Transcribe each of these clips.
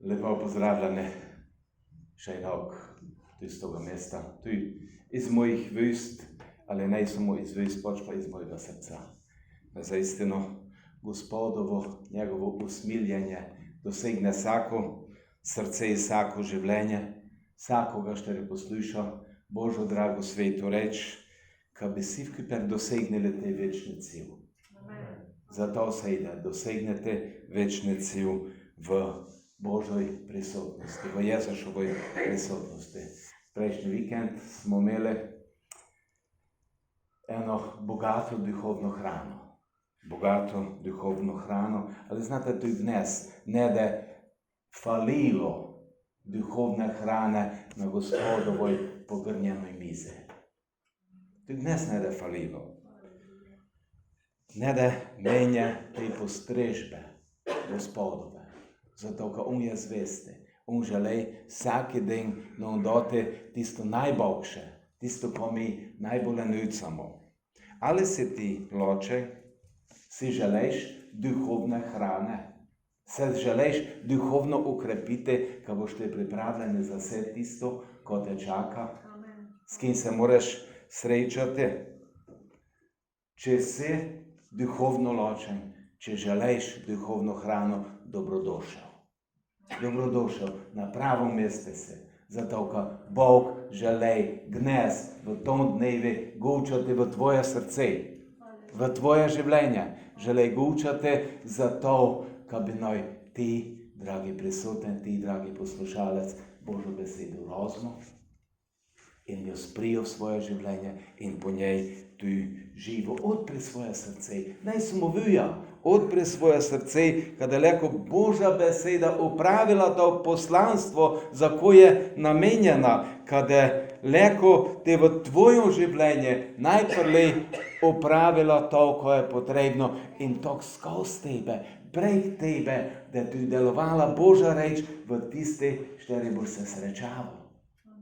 Lepo pozdravljene še enako iz toga mesta. Tudi iz mojih vest, ali ne samo iz vest, pač pa iz mojega srca. Zaistino Gospodovo, njegovo usmiljenje dosegne vsako srce i vsako življenje, vsakoga što je poslušal Božjo drago svetu reč, ka bi si vkipер dosegnili te večni cilj. Zato se da dosegnete večni cilj v Božoj prisotnosti, v Jezušovoj prisotnosti. Prejšnji vikend smo imeli eno bogato duhovno hrano. Bogato duhovno hrano, ali znate tudi dnes, ne da falilo duhovne hrane na Gospodovoj pogrnjenoj mizi. Tudi dnes ne da falilo. Ne da menja te postrežbe Gospodove. Zato, ka on je zvesti. On želi vsaki dan nam dati tisto najboljše, tisto, ko mi najbolje nucamo. Ali si ti, loče, si želiš duhovne hrane? Se želiš duhovno ukrepiti, ka boš te pripravljeni za vse tisto, ko te čaka? S kim se moraš srečati? Če si duhovno ločen, če želiš duhovno hrano, dobrodošel. Dobrodošel, na pravo mesto si. Zato, ka Bog želi gnez v tom dnevi gučati v tvoje srce, v tvoje življenje. Želi gučati zato, ka bi naj ti, dragi prisutni, ti, dragi poslušalec, Božjo besedo razumel in jo sprijel v svoje življenje in po njej tu živo. Odpri svoje srce, naj samo vuja, odpri svoje srce, kada leko Božja beseda upravila to poslanstvo, za ko je namenjena, kada leko te v tvojo življenje najprve upravila to, ko je potrebno in to skozi tebe, prek tebe, da tu delovala Božja reč v tisti, štiri boš se srečaval.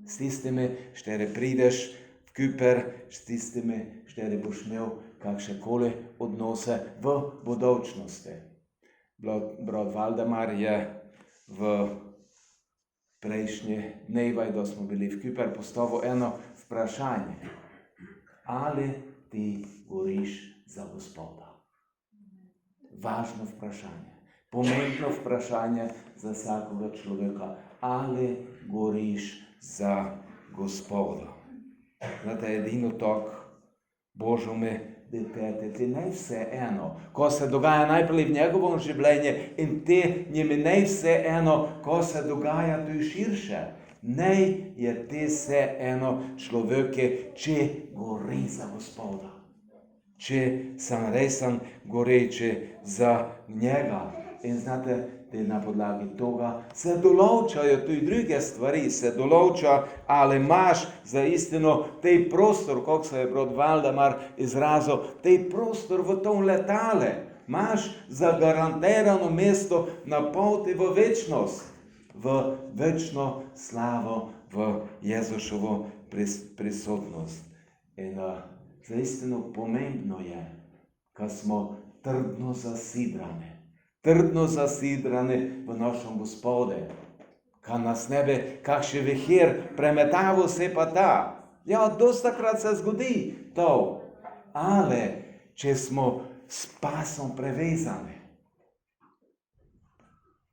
S tistimi, štiri prideš v Küper, s tistimi, štiri boš imel kakšne koli odnose v bodočnosti. Brat Valdemar je v prejšnji dnevi, da smo bili v Küper, postavil eno vprašanje. Ali ti goriš za Gospoda? Važno vprašanje, pomembno vprašanje za vsakoga človeka. Ali goriš za Gospoda? Znate, edino tak Božjo me detete, ti ne vse eno, ko se dogaja najprej v njegovom življenju in te njimi ne vse eno, ko se dogaja tu širše. Ne je te vse eno človeke, če gori za Gospoda. Če sem resen goreči za njega. In znate, te na podlagi toga se določajo tudi druge stvari, se določa, ali imaš za istino tej prostor, kako se je brat Valdemar izrazil, tej prostor v tom letale. Imaš zagarantirano mesto na poti v večnost, v večno slavo, v Jezušovo prisotnost. In za istino pomembno je, ko smo trdno zasidrani v našem Gospode, ka nas ne bi kakšen vihir premetavo se pa ta. Ja, dostakrat se zgodi to, ali če smo s pasom prevezani.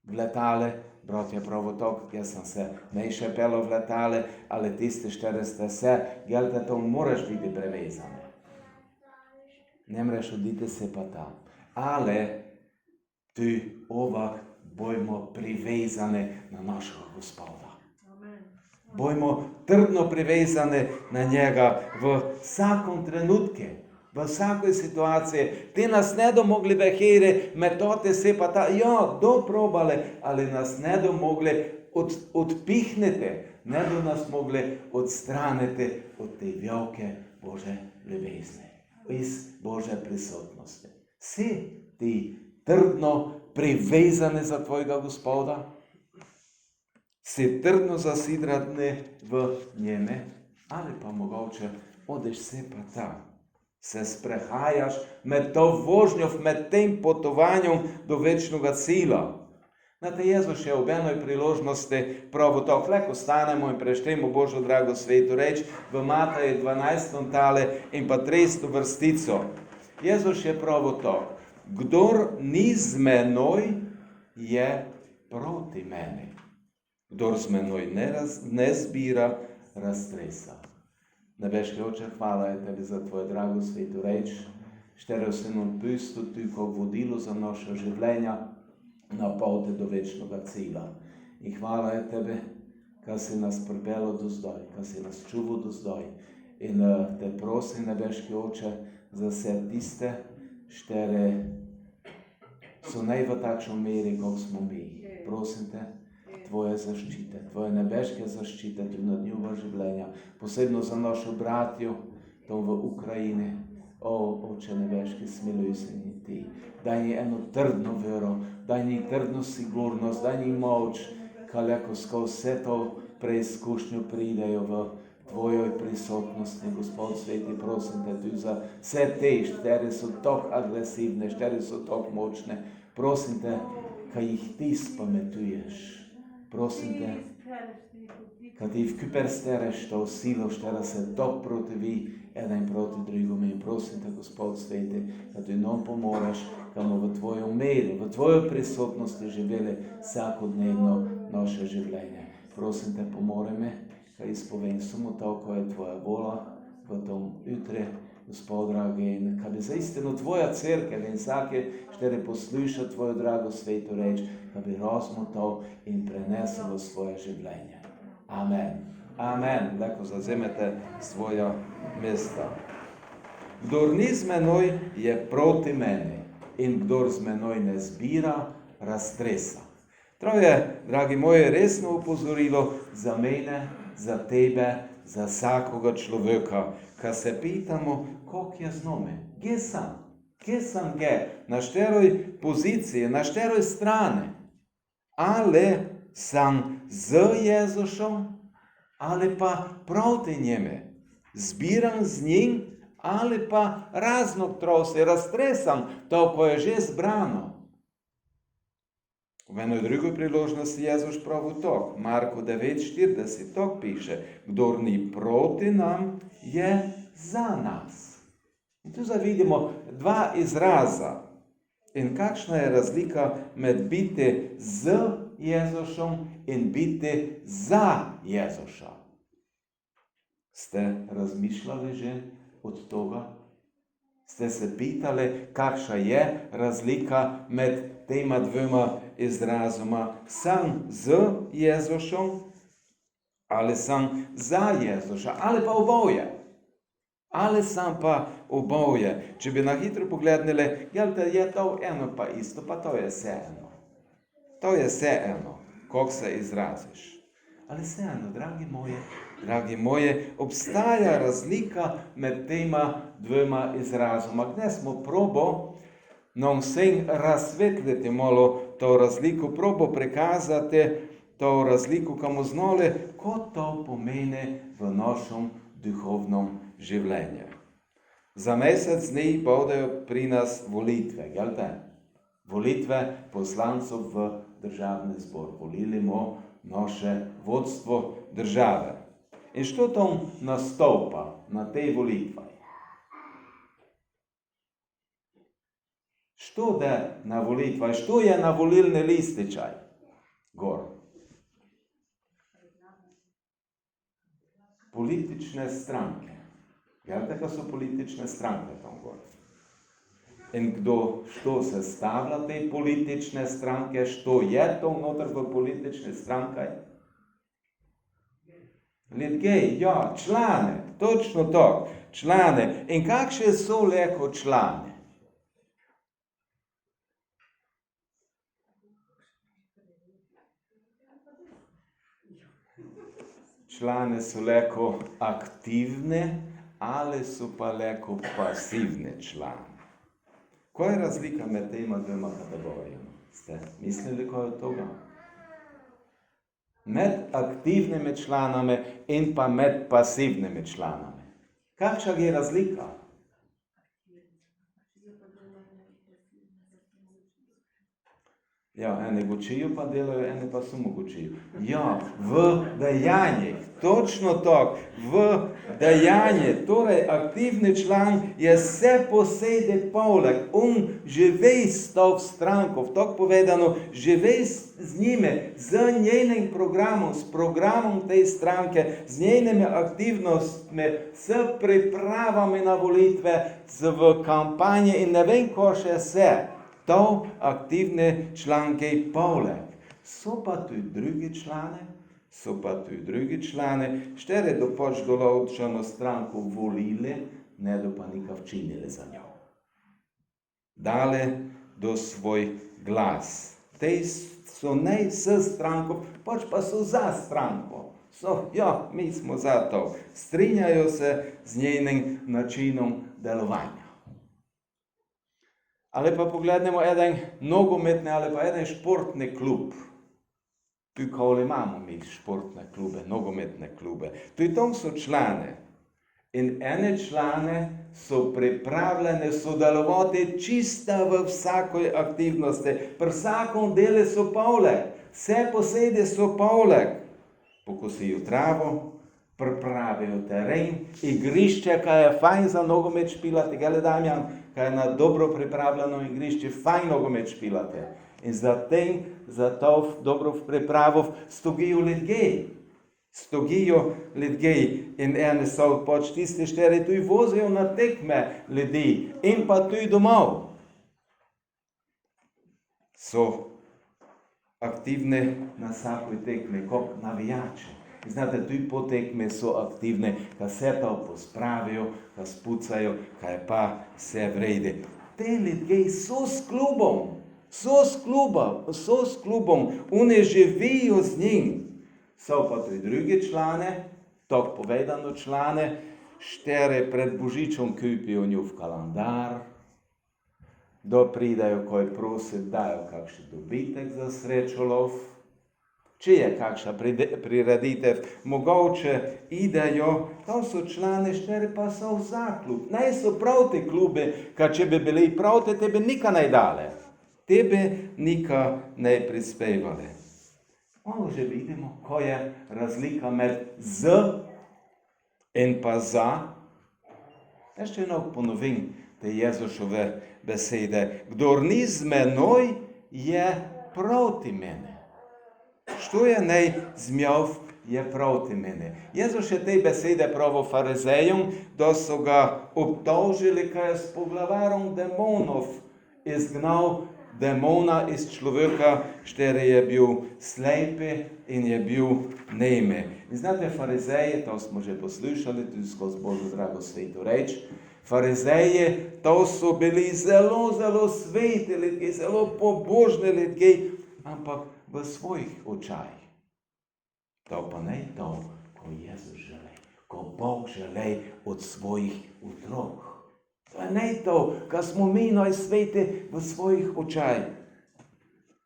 V letale, brat je pravo tok, jaz sem se ne še pelil v letale, ali tiste, štiri ste se, gelte to moraš biti prevezani. Ne mreš oditi se pa ta. Ali tu ovak bojmo privezani na našega Gospoda. Bojmo trdno privezani na njega v vsakom trenutku, v vsakoj situaciji. Te nas ne do mogli vehiri, metote se pa ta, ja, doprobali, ali nas ne do mogli odpihniti, ne do nas mogli odstraniti od te velike Bože ljubezni, iz Bože prisotnosti. Si ti trdno privezani za tvojega Gospoda? Si trdno zasidrani v njeme? Ali pa mogoče odeš se pa ta? Se sprehajaš med to vožnjo, med tem potovanjem do večnega cilja. Znate, Jezus je ob enoj priložnosti prav tako leko stanemo in preštejmo Božjo drago svetu reč v Mateji 12. tale in pa 30. vrstico. Jezus je prav tako, kdor ni z menoj, je proti meni. Kdor z menoj ne zbira, raztresa. Nebeški Oče, hvala je tebi za tvojo drago svetu reč, šterejo se nam pisto tylko vodilo za naše življenja na poti do večnega cilja. In hvala je tebi, kaj si nas pripelo do zdaj, kaj si nas čuval do zdaj. In te prosim, nebeški Oče, za vse tiste, štere so ne v takšni meri, kot smo mi. Prosim te, tvoje zaščite, tvoje nebeške zaščite tu nad njihova življenja, posebno za našo bratjo tam v Ukrajini. Oče nebeški, smiluj se in ti. Daj njim eno trdno vero, daj njim trdno sigurnost, daj njim moč, kaj leko skozi vse to preizkušnjo pridejo v tvojoj prisotnosti. Gospod sveti, prosim te tu za vse te, štere so tako agresivne, štere so tako močne. Prosim te, kaj jih ti spametuješ. Prosim te, kad ti vkyperstereš to silo, štera se to protivi, eden proti drugom. In prosim te, Gospod sveti, da ti nam pomoreš, da bomo v tvojoj meri, v tvojoj prisotnosti živeli vsakodnevno naše življenje. Prosim te, pomori me, da izpovem samo to, ko je tvoja vola v tom jutri, Gospod dragi, in kad bi zaistino tvoja cerkev in vsake, štere posluša tvojo drago sveto reč, da bi razmotal in prenesel v svoje življenje. Amen. Amen. Leko zazemete svoja mesta. Kdor ni z menoj, je proti meni. In kdor z menoj ne zbira, raztresa. To je, dragi moji, resno upozorilo za mene, za tebe, za vsakoga človeka, kad se pitamo, koliko je z nami, kje sam na šteroj poziciji, na šteroj strani, ali sam z Jezusom, ali pa proti njeme, zbiram z njim, ali pa raznotral se, raztresam to, ko je že zbrano. V enoj drugoj priložnosti Jezus pravi tako, Marko 9:40, tako piše, kdor ni proti nam, je za nas. In tu vidimo dva izraza. In kakšna je razlika med biti z Jezusom in biti za Jezusa? Ste razmišljali že od toga? Ste se pitali, kakšna je razlika med tema dvema izrazoma? Sam z Jezusom ali sam za Jezusa? Ali pa oboje? Ali sam pa oboje? Če bi na hitro pogledali, je to eno pa isto, pa to je vse eno. To je vse eno, kako se izraziš. Ali vse eno, dragi moji, obstaja razlika med tema dvema izrazoma. Gdje smo probo nam vsem razsvetliti malo to razliko, probo prikazati to razliko, kamo znali, ko to pomeni v našem duhovnem življenju. Za mesec dni bodo pri nas volitve, gelte? Volitve poslancov v državni zbor. Volili bomo naše vodstvo države. In što tam nastopa na tej volitvi? Što je na volitvi? Što je na volilni lističaj? Gor. Politične stranke. Gledajte, kaj so politične stranke tam gor. In kdo, što sestavlja te politične stranke, što je to noter v politične stranke? Ljudje, ja, člane, točno to, člane. In kakšne so leko člane? Člane so leko aktivne, ali so pa leko pasivne člane. Koja je razlika med tema dvema kategorijama? Ste mislili kaj od toga? Med aktivnimi članami in pa med pasivnimi članami. Kakšna je razlika? Ja, ene gučijo pa delajo, ene pa samo gučijo. Ja, v dejanjih, točno tako, v dejanje, torej aktivni član je vse posebej poleg, on živi s to stranko, tako povedano, živi z njime, z njenim programom, s programom te stranke, z njenimi aktivnostmi, s pripravami na volitve, v kampanji in ne vem, ko še vse. To aktivne članke poleg. So pa tudi drugi člane, štere do pač določeno stranko volili, ne do pa nikak činili za njo. Dale do svoj glas. Te so ne s stranko, pač pa so za stranko. Ja, mi smo za to. Strinjajo se z njenim načinom delovanja. Ali pa poglednemo eden nogometni ali pa eden športni klub. Tukaj imamo mi športne klube, nogometne klube. Tudi tam so člane. In ene člane so pripravljene sodelovati čisto v vsakoj aktivnosti. Pri vsakom delu so poleg. Vse posede so poleg. Pokosijo travo, pripravijo teren, igrišče, kaj je fajn za nogomet špilati, gledaj Damjan, kaj je na dobro pripravljeno igrišče, fajn nogomet špilate. In za to dobro pripravo stogijo ljudje. In ene so pač tiste štere tudi vozijo na tekme ljudi in pa tudi domov. So aktivne na vsakoj tekme, kot navijači. Znate, tudi po tekme so aktivne, kaj se to pospravijo, kaj spucajo, kaj pa se vrede. Te ljudje so s klubom, oni živijo z njim. So pa tudi drugi člane, tako povedano člane, štere pred Božičom kupijo nju v kalendar, da pridajo, ko je prosit, dajo kakšen dobitek za srečolov. Če je kakšna prireditev, mogoče idejo, to so člani, štere pa so za klub. Ne so proti klube, kaj če bi bili proti, tebe nikaj ne dale. Tebe nikaj ne prispevali. Malo že vidimo, ko je razlika med z in pa za. Ještě eno ponovim te Jezušove besede. Kdor ni z menoj, je proti mene. Što je nej zmjov, je proti mene. Jezus je te besede pravo farizejom, da so ga obtožili, kaj je s poglavarom demonov izgnal demona iz človeka, štere je bil slepi in je bil neme. In znate, farizeje, to smo že poslušali, tudi skozi Božjo drago sveto reč, farizeje, to so bili zelo sveti ljudje, zelo pobožni ljudje, ampak v svojih očajih. To pa ne to, ko Jezus želi, ko Bog želi od svojih otrok. To je ne to, kar smo mi najsveti v svojih očajih.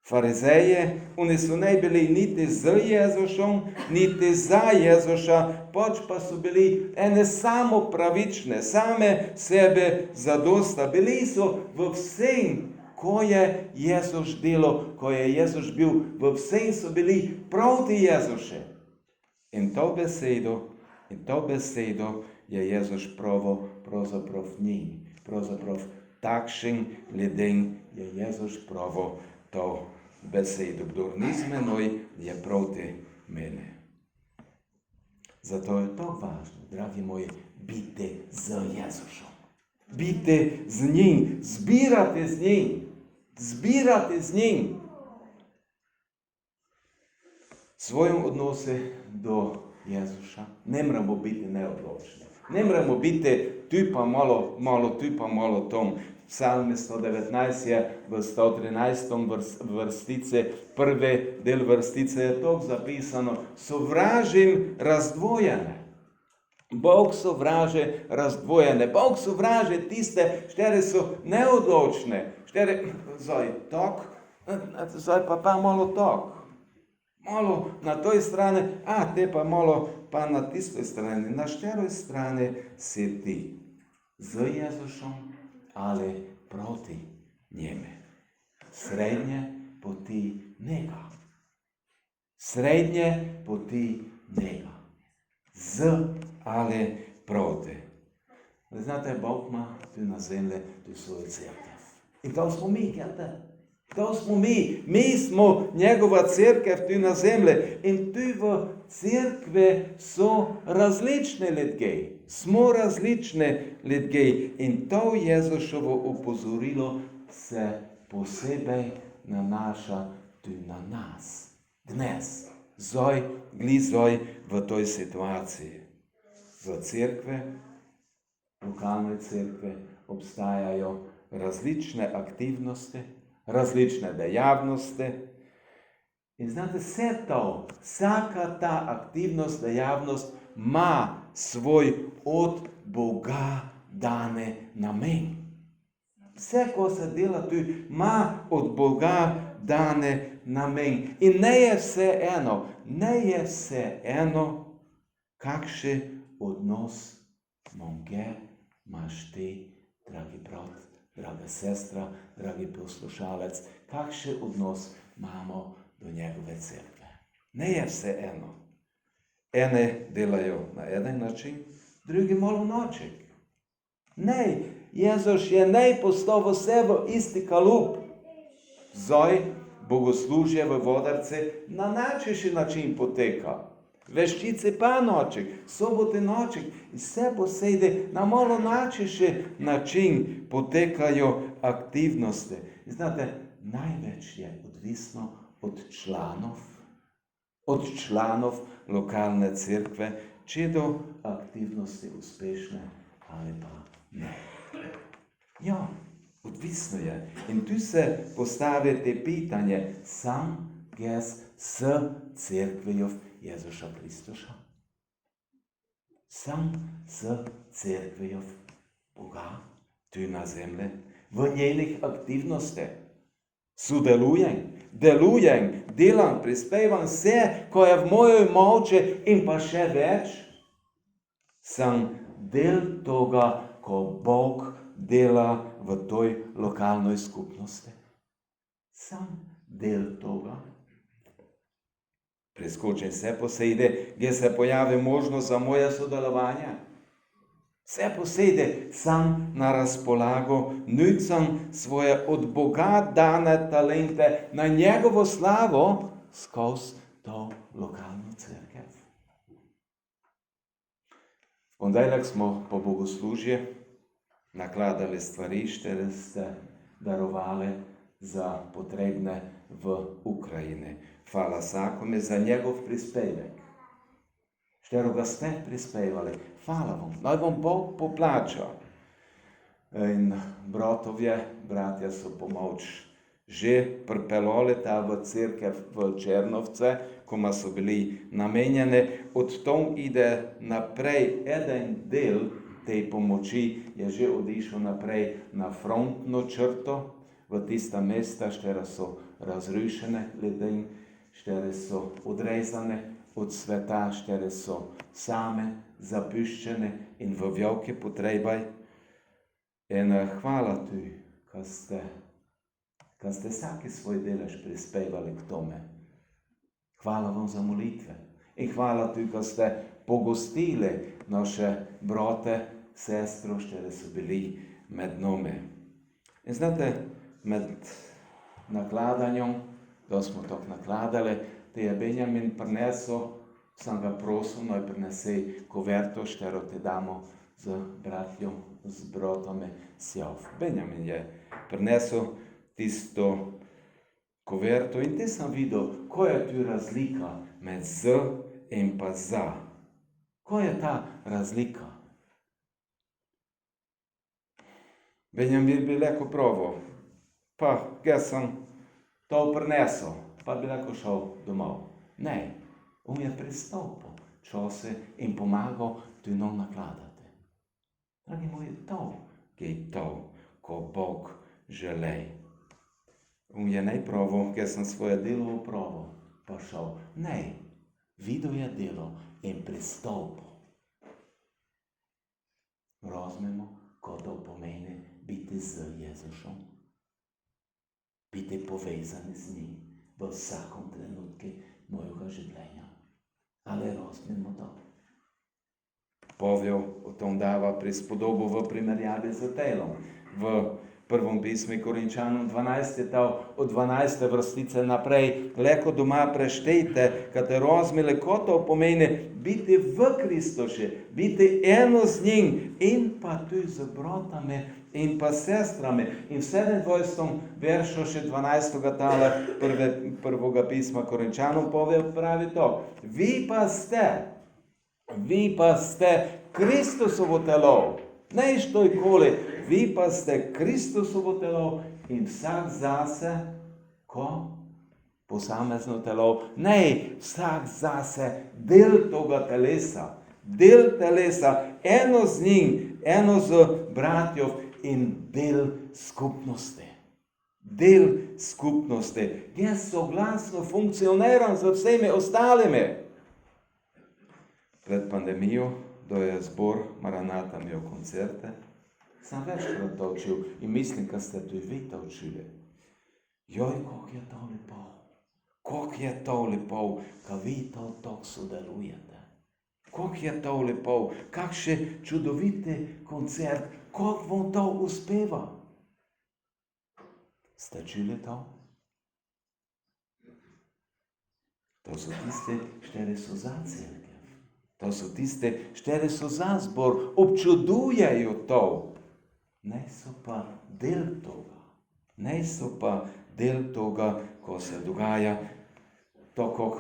Farizeje, oni so ne bili niti z Jezusom, niti za Jezuša, pač pa so bili ene samo pravične, same sebe zadosta. Bili so v vsem, ko je Jezus delal, ko je Jezus bil, v vsem so bili proti Jezuše. In to besedo je Jezus pravzaprav njim. Pravzaprav takšen ljudem je Jezus pravo to besedo. Kdor ni z menoj, je proti mene. Zato je to važno, dragi moji, biti z Jezusom. Biti z njim, zbirati z njim. Svojim odnose do Jezuša ne moramo biti neodločni. Ne moramo biti tu pa malo, tu pa malo tom. Psalm 119 je v 113. vrstice, prvi del vrstice je to zapisano, sovražim razdvojene. Bog sovraži razdvojene. Bog sovraži tiste, štere so neodločne. Štere, zdaj tak, zdaj pa malo tak. Malo na toj strani, te pa malo pa na tistoj strani. Na šteroj strani si ti. Z Jezusom ali proti njeme. Srednje poti njega. Srednje poti njega. Z ali proti. Znate, Bog ima tu na zemlji tu svoju crkvu. In to smo mi, gledajte. To smo mi. Mi smo njegova crkva tu na zemlji. In tu v crkvi so različne ljudje. Smo različne ljudje. In to Jezusovo upozorilo se posebej nanaša tu na nas. Dnes. Glizoj v toj situaciji. V crkvi, lokalne crkve, obstajajo različne aktivnosti, različne dejavnosti. In znate, vsaka ta aktivnost, dejavnost ima svoj od Boga dane namen. Vse, ko se dela tu, ima od Boga dane namen. In ne je vse eno, kakšen odnos imaš ti, dragi brat, draga sestra, dragi poslušalec, kakšen odnos imamo do njegove cerkve. Ne je vse eno. Ene delajo na en način, drugi malo noček. Ne, Jezus je ne postal vse v isti kalup. Zdaj bogoslužje v Vodarce na najčešji način poteka. Veščice pa noček, sobote noček, vse posede na malo najčešji način potekajo aktivnosti. Znate, največ je odvisno od članov lokalne cerkve, če do aktivnosti uspešne ali pa ne. Ja, odvisno je. In tu se postavi te pitanje, sam jaz s cerkvijo Jezusa Kristusa. Sam s cerkvijo Boga tu na zemlji, v njenih aktivnostih. Delujem, delam, prispevam vse, ko je v mojej moči in pa še več. Sem del toga, ko Bog dela v toj lokalnoj skupnosti. Sem del toga. Preskočim vse posede, gdje se pojavi možnost za moje sodelovanje. Vse posede sam na razpolago, nucam svoje od Boga dane talente na njegovo slavo skozi to lokalno cerkev. V ponedeljek smo po bogoslužju nakladali stvari, štere ste darovali za potrebne v Ukrajini. Hvala Sakome za njegov prispevek. Štero ga ste prispevali. Hvala vam. Naj vam Bog poplača. In bratja so pomoč že pripeljali ta v cerkev v Černovce, koma so bili namenjene. Od tom ide naprej eden del tej pomoči, je že odišel naprej na frontno črto, v tista mesta, štere so razrušene ljudi, štere so odrezane od sveta, štere so same, zapuščene in v veliki potrebi. In hvala tu, ko ste vsaki svoj delež prispevali k tome. Hvala vam za molitve. In hvala tu, ko ste pogostili naše brate, sestro, štere so bili med nami. In znate, med nakladanjem, da smo tako nakladali, te je Benjamin prinesel, sem ga prosil, naj prinese kuverto, štero te damo z bratjom, z bratami sjav. Benjamin je prinesel tisto kuverto in te sem videl, ko je tu razlika med z in pa za. Ko je ta razlika? Benjamin bi lahko pravil, pa jaz sem to prinesel, pa bi lahko šel domov. Ne, on je pristopil čase in pomagal tu nam nakladati. Dragi moji, to je to, ko Bog želi. On je ne pravil, ker sem svoje delo opravil, pa šel. Ne, videl je delo in pristopil. Razumemo, ko to pomeni biti z Jezusom. biti povezani z njim v vsakom trenutku mojega življenja. Ali razumemo to? Pavel o tom dava prispodobu v primerjavi z telom. V prvom pismu Korinčanom 12 od 12. vrstice naprej, leko doma preštejte, kate razumeli, ko to pomeni biti v Kristusu, biti eno z njim in pa tudi z bratami in pa sestrami. In v 27. veršu še 12. tala prvega pisma Korinčanom Pavel pravi to. Vi pa ste Kristusovo telo. Ne štojkoli, vi pa ste Kristusovo telo in vsak zase, ko posamezno telo, ne vsak zase del toga telesa, eno z njim, eno z bratjov in del skupnosti. Jaz soglasno funkcioniram z vsemi ostalimi. Pred pandemijo, da je zbor Maranata imel koncerte, sem večkrat to učil in mislim, da ste tudi vi to učili. Joj, koliko je to lepo, ko vi to tako sodelujete. Koliko je to lepo, kakšen čudoviti koncert, koliko vam to uspeva. Ste čuli to? To so tiste, štiri so za cerkev. To so tiste, štiri so za zbor, občudujejo to. Ne so pa del toga, ko se dogaja. To, kako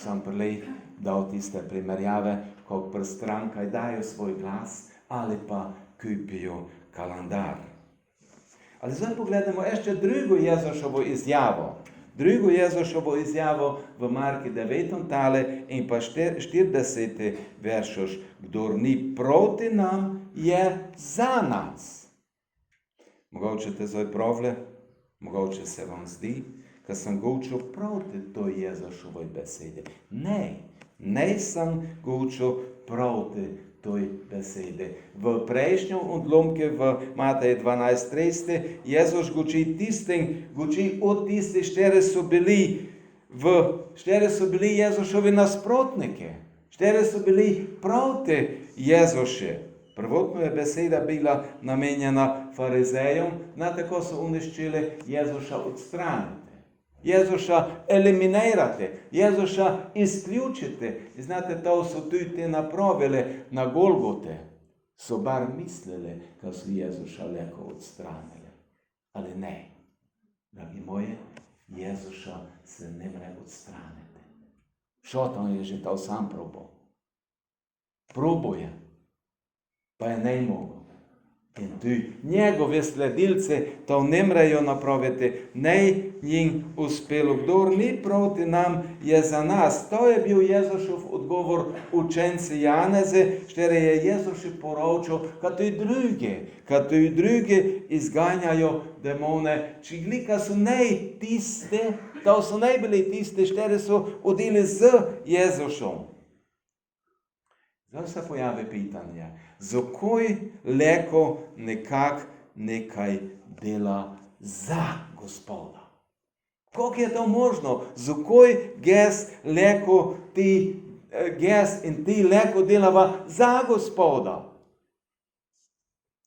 sem prej dal tiste primerjave, kako pri strankah dajo svoj glas ali pa kupijo kalendar. Ali zdaj pogledamo ještě drugo Jezušovo izjavo. Drugo Jezušovo izjavo v Marki 9. tale in pa 40. veršoš. Kdor ni proti nam, je za nas. Mogoče te zdaj pravle, mogoče se vam zdi, kad sem govoril proti toj Jezušovoj besedi. Ne sem govoril proti toj besedi. V prejšnjem odlomku v Mateji 12:30 Jezus goči od tisti, štiri so bili Jezušovi nasprotniki. Štiri so bili proti Jezuši. Prvotno je beseda bila namenjena farizejom, tako so uništili Jezuša odstraniti. Jezuša eliminirati, Jezuša izključiti. Znate, to so tudi te napravili na Golgote. So bar mislili, da so Jezuša leko odstranili. Ali ne, dragi moji, Jezuša se ne more odstraniti. Šotan je že to sam probal. Probuje, pa je ne mogel. In tudi njegovi sledilci to ne morejo napraviti, ne jim uspelo. Kdor ni proti nam, je za nas. To je bil Jezušov odgovor učenci Janeze, štiri je Jezuši poročal, kad tudi drugi izganjajo demone. Čiglika so ne tiste, to so ne bili tiste, štiri so odili z Jezušom. Zdaj se pojavi pitanje, zakaj leko nekaj dela za Gospoda? Kako je to možno? Zakaj ti leko delava za Gospoda?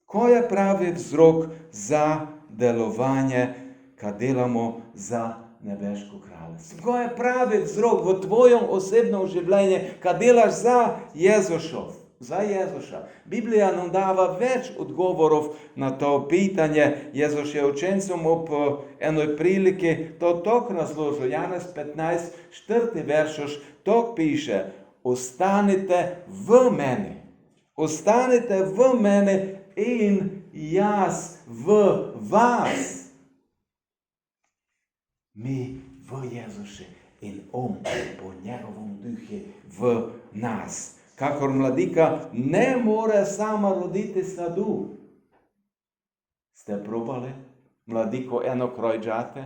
Ko je pravi vzrok za delovanje, kad delamo za nebeško kraljestvo? Ko je pravi vzrok v tvojem osebnem življenju, kad delaš za Jezuša? Biblija nam dava več odgovorov na to pitanje. Jezus je učencem ob enoj priliki to tako razložil. Janez 15:4 veršoš tako piše: Ostanite v meni in jaz v vas. Mi v Jezuši in on po njegovom duhu v nas. Kakor mladika ne more sama roditi sadu. Ste probali mladiko eno kroj džate?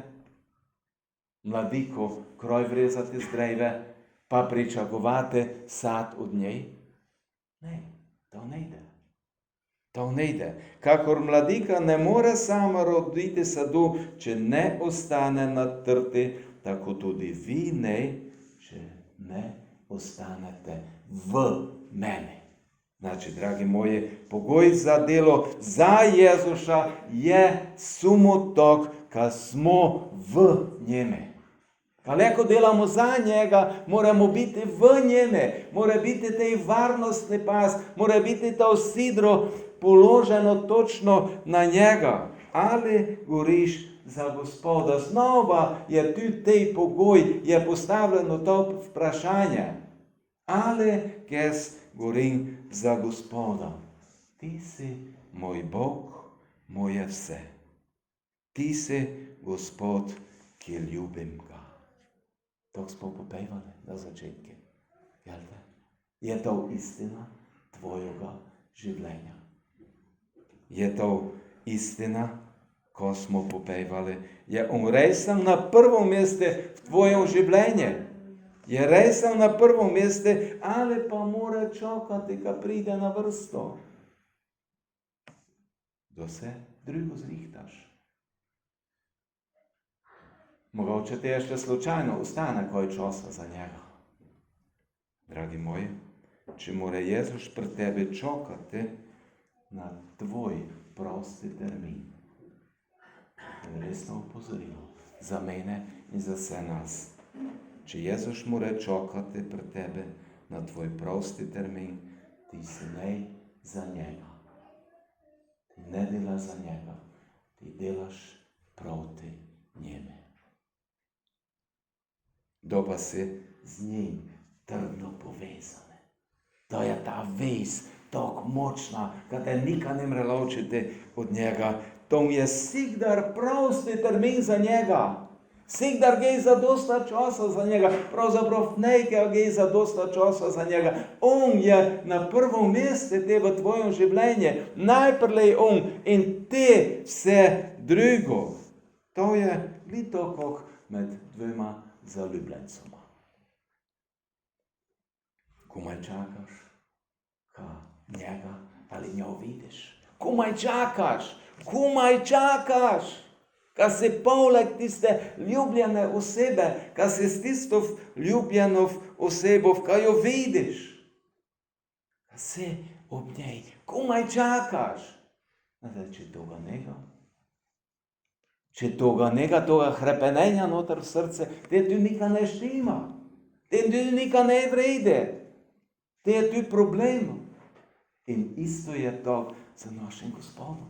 Mladiko kroj vrezati z dreve, pa pričakovati sad od njej? Ne, to ne ide. To ne ide. Kakor mladika ne more sama roditi sadu, če ne ostane na trti, tako tudi vi ne, če ne ostanete v meni. Znači, dragi moji, pogoj za delo za Jezuša je samo tok, kad smo v njeme. Kaleko delamo za njega, moramo biti v njeme, mora biti taj varnostni pas, mora biti to sidro položeno točno na njega. Ali goriš za Gospoda? Znova je tu taj pogoj, je postavljeno to vprašanje. Ali kes gorim za Gospoda? Ti si moj Bog, moje vse. Ti si Gospod, ki ljubim ga. To smo popevali na začetku. Je to istina tvojega življenja? Je to istina, ko smo popevali? Je on resen na prvo mesto v tvojem življenju? Je resen na prvo mesto, ali pa mora čakati, ko pride na vrsto? Da se drugo zrihtaš. Mogoče ti ještě slučajno ostane koji časa za njega. Dragi moji, če mora Jezus pri tebi čakati na tvoj prosti termin. In resno upozorilo za mene in za vse nas. Če Jezus mora čakati pri tebi na tvoj prosti termin, ti si ne za njega. Ti ne delaš za njega, ti delaš proti njemu. Da pa si z njim trdno povezane. To je ta vez, tako močna, kad te nikad ne more ločiti od njega. To je vsikdar prosti termin za njega. Vsikdar gre za dosta časa za njega. Pravzaprav nekaj gre za dosta časa za njega. On je na prvo mesto te v tvojem življenju. Najprej on in te vse drugo. To je lito kot med dvema zaljubljencoma. Komaj čakaš, ka njega ali njo vidiš. Komaj čakaš, ka si poleg tiste ljubljene osebe, ka si s tisto ljubljeno osebo, ka jo vidiš. Ka si ob njej, komaj čakaš. Če toga nega, toga hrepenenja noter v srce, te tu nikaj ne štima. Te tu nikaj ne vrede. Te je tu problem. In isto je to z našim Gospodom.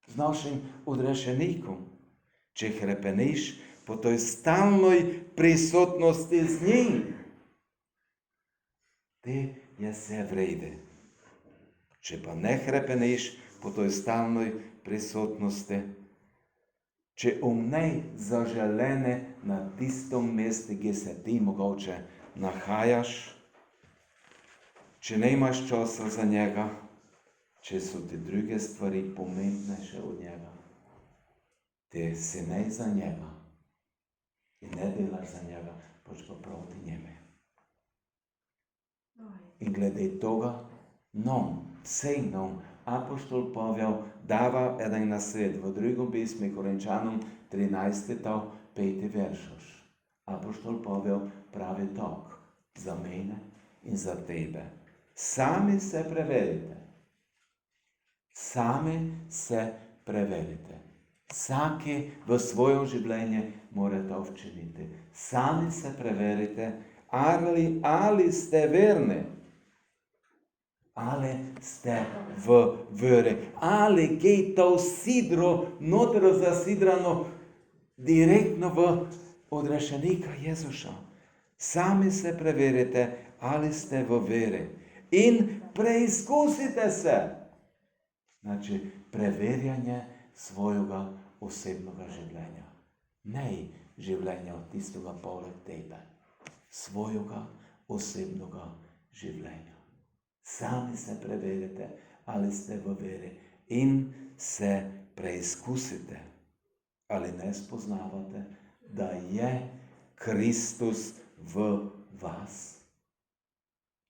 Z našim odrešenikom. Če hrepeniš po toj stalnoj prisotnosti z njim, te je vse vrede. Če pa ne hrepeniš po toj stalnoj prisotnosti, če umnej zaželene na tistom mestu, kjer se ti mogoče nahajaš, če ne imaš časa za njega, če so ti druge stvari pomembnejše od njega, te si ne za njega in ne delaš za njega, pač pa proti njemu. In glede toga, vsej apostol Pavel dava jedan nasvet v drugom pismu Korinčanom 13. 5. veršoš. Apostol Pavel pravi tak za mene in za tebe. Sami se preverite. Vsaki v svojem življenju mora to učiniti. Sami se preverite, ali ste verni. Ali ste v veri, ali je to sidro notro zasidrano direktno v odrešenika Jezuša. Sami se preverite, ali ste v veri in preizkusite se. Znači, preverjanje svojega osebnega življenja. Ne življenja od tistega poleg tebe. Svojega osebnega življenja. Sami se preverite, ali ste v veri in se preizkusite, ali ne spoznavate, da je Kristus v vas.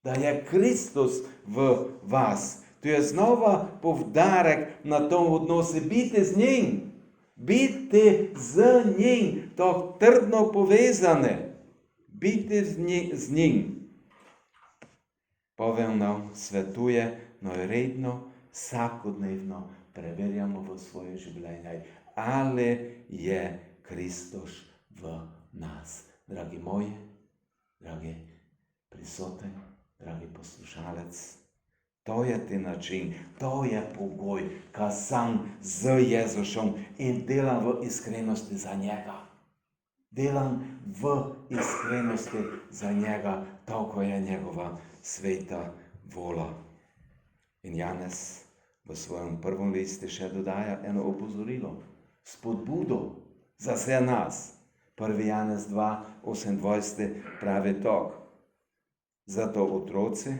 Da je Kristus v vas. To je znova povdarek na tom odnosu. Biti z njim. Biti z njim. To trdno povezane. Biti z njim. Pavel nam svetuje, no redno, vsakodnevno preverjamo v svoje življenje, ali je Kristus v nas. Dragi moji, dragi prisoten, dragi poslušalec, to je ti način, to je pogoj, ko sam z Jezusom in delam v iskrenosti za njega. Delam v iskrenosti za njega, tako je njegova sveta vola. In Janez v svojem prvem listu še dodaja eno opozorilo, spodbudo za vse nas. 1. Janez 2:28 pravi tako. Zato otroci,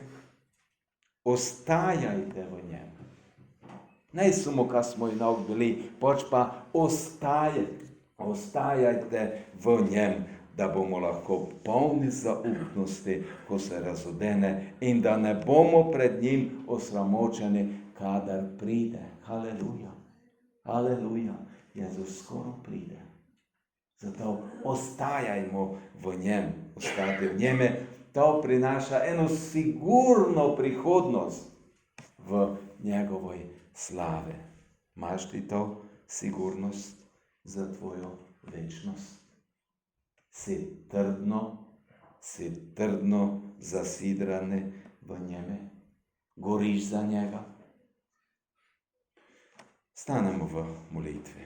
ostajajte v njem. Ne samo, kar smo inak bili, pač pa ostajajte v njem, da bomo lahko polni zaupnosti, ko se razodene, in da ne bomo pred njim osramočeni, kadar pride. Haleluja. Haleluja. Jezus skoro pride. Zato ostajajmo v njem. Ostati v njeme, to prinaša eno sigurno prihodnost v njegovoj slave. Imaš ti to sigurnost za tvojo večnost? Si trdno zasidrane v njeme? Goriš za njega? Stanemo v molitvi.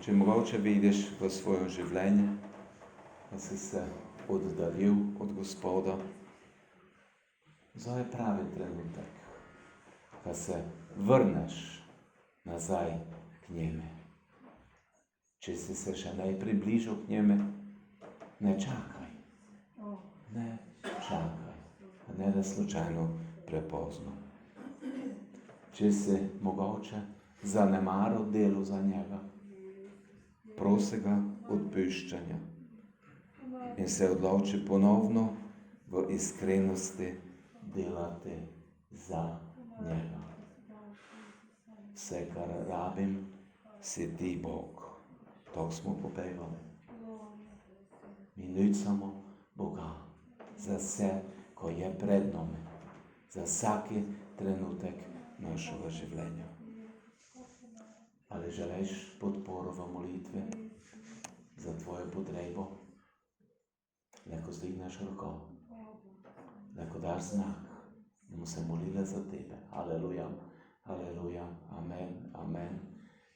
Če mogoče vidiš v svoje življenje, da si se oddaljil od Gospoda, zdaj je pravi trenutek, da se vrneš nazaj k njemu. Če si se še ne približal k njemu, ne čakaj. Ne čakaj, ne da slučajno prepozno. Če si mogoče zanemaril delo za njega, prosi ga odpuščanja in se odloči ponovno v iskrenosti delati za njega. Vse, kar rabim, si ti, Bog. To smo popevali. Mi nucamo Boga za vse, ko je pred nami, za vsaki trenutek našega življenja. Ali želiš podporo v molitvi za tvojo potrebo? Lahko zdigneš roko, lahko daš znak, da bomo se molili za tebe. Aleluja, aleluja, amen, amen,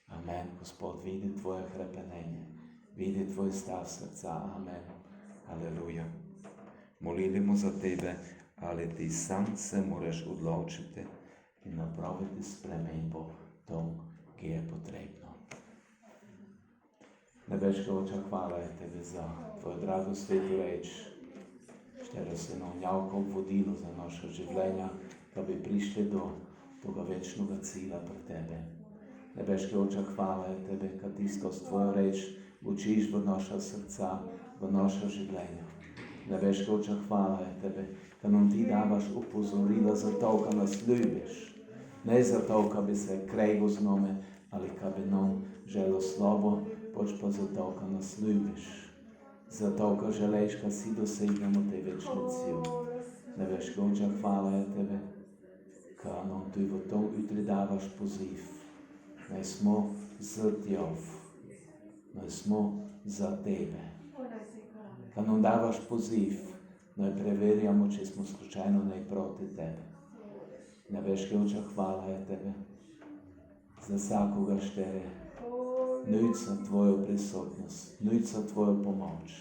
amen. Gospod vidi tvoje hrepenenje, vidi tvoj stav srca, amen, aleluja. Molimo za tebe, ali ti sam se moraš odločiti in napraviti spremembo tom, ki je potrebno. Nebeški Oče, hvala tebi za tvojo drago svetu reč, štero si nam javko vodilo za naše življenja, da bi prišli do toga večnega cilja pri tebe. Nebeški Oče, hvala tebi, kad isto s tvojo reč učiš v naša srca, v naša življenja. Nebeški Oče, hvala tebi, kad nam ti davaš upozorila za to, kad nas ljubiš. Ne zato, kad bi se krego z nome, ali kad bi nam želo slabo, pač pa zato, kad nas ljubiš. Zato, kad želiš, kad si dosegnemo te večni cilj. Nebeški Oče, hvala tebe, kad nam tu v tom jutri davaš poziv. Naj smo za tjov, naj smo za tebe. Kad nam davaš poziv, naj preverjamo, če smo slučajno ne proti tebe. Nebeški Oče, hvala tebe za vsakoga štere. Nuca tvojo prisotnost, nuca tvojo pomoč.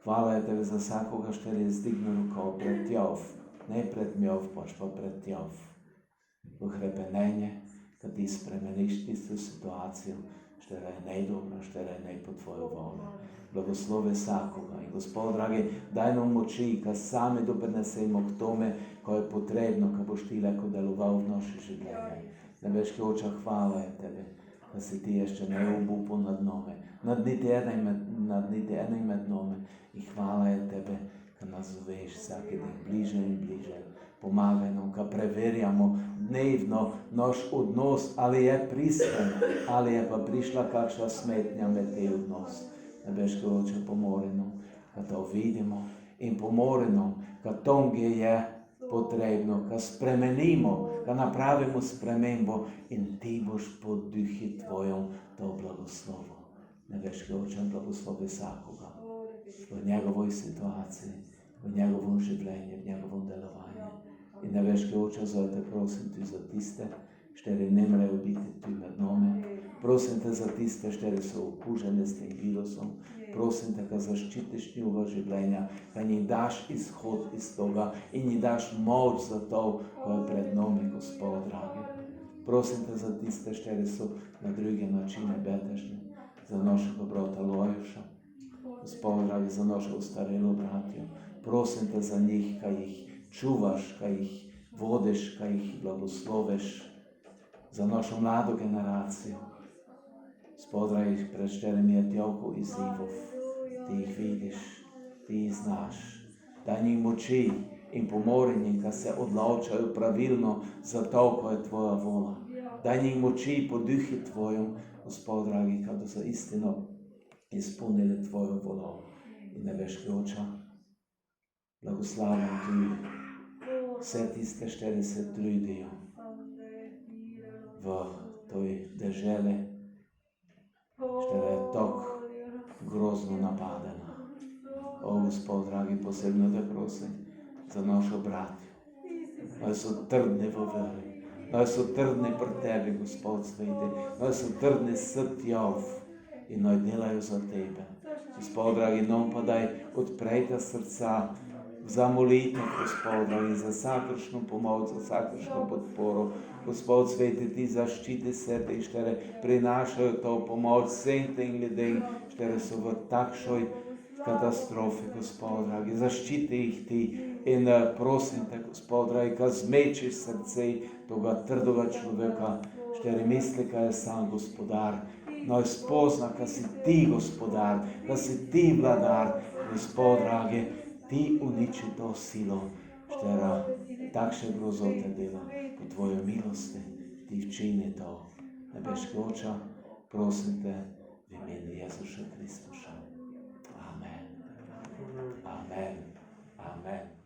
Hvala tebe za vsakoga štere zdignu ruko pred tjov, ne pred mjov, pač pa pred tjov. V hrepenenje, kad ti spremeniš tisto situacijo, štera je nejdobra, štera je nej po tvojo voljo. Blagoslovi vsakoga. In Gospod, dragi, daj nam moči, kad sami doprinesemo k tome, ko je potrebno, kad boš ti lahko deloval v naše življenje. Nebeški Oče, hvala tebe, da si ti ještě ne obupal nad nami, nad niti nад niti enim med nami. I hvala je tebe, kad nas zoveš vsaki dan bliže in bliže. Pomagaj nam, kad preverjamo dnevno naš odnos, ali je pristen, ali je pa prišla kakšna smetnja med te odnos. Nebeški Oče, pomori nam, kad to vidimo in pomori nam, kad tam, gdje je potrebno, kad spremenimo, kad napravimo spremembo in ti boš po duhi tvojom to blagoslovo. Nebeški Oče, blagoslovi vsakoga v njegovoj situaciji, v njegovom življenju, v njegovom delovanju. In nebeški Oče, zdaj te prosim ti za tiste, štiri ne morejo biti tu med nami. Prosim te za tiste, štiri so okužene s tem virusom. Prosim te, da zaščitiš njihova življenja, da jim daš izhod iz toga in jim daš moč za to, ko je pred nami, Gospod dragi. Prosim te za tiste, štiri so na druge načine betežne, za našega brata Lojuša, Gospod dragi, za našo starelo bratjo. Prosim te za njih, kaj jih čuvaš, kaj jih vodiš, kaj jih blagosloveš, za našo mlado generacijo. Gospod dragi, pred štirimi je toliko izzivov, ti jih vidiš, ti jih znaš. Daj njim moči in pomori njim, da se odločajo pravilno za to, ko je tvoja vola. Daj njim moči po duhi tvojom, Gospod dragi, kada so istino izpolnili tvojo volo. In nebeški Oče, blagoslavljam ti vse tiste, štiri se trudijo v toj deželi, štiri je tako grozno napadena. O, Gospod dragi, posebno te prosim za našo bratjo. Naj so trdni v veri, naj so trdni pri tebi, Gospod sveti, naj so trdni s tjov in naj delajo za tebe. Gospod dragi, nam pa daj odprejte srca za molitev, Gospod dragi, za vsakršno pomoč, za vsakršno podporo. Gospod sveti, ti zaščiti se te, štere prinašajo to pomoč vsem tem ljudem, štere so v takšoj katastrofi, Gospod dragi. Zaščiti jih ti in prosim te, Gospod dragi, kad zmečiš srce toga trdega človeka, štere misli, kaj je sam gospodar. Naj spozna, kad si ti gospodar, kad si ti vladar, Gospod dragi, ti uniči to silo, štera takšne grozote dela. Po tvojoj milosti ti včini to. Nebeški Oče, prosim te v imenu Jezuša Kristuša. Amen. Amen. Amen.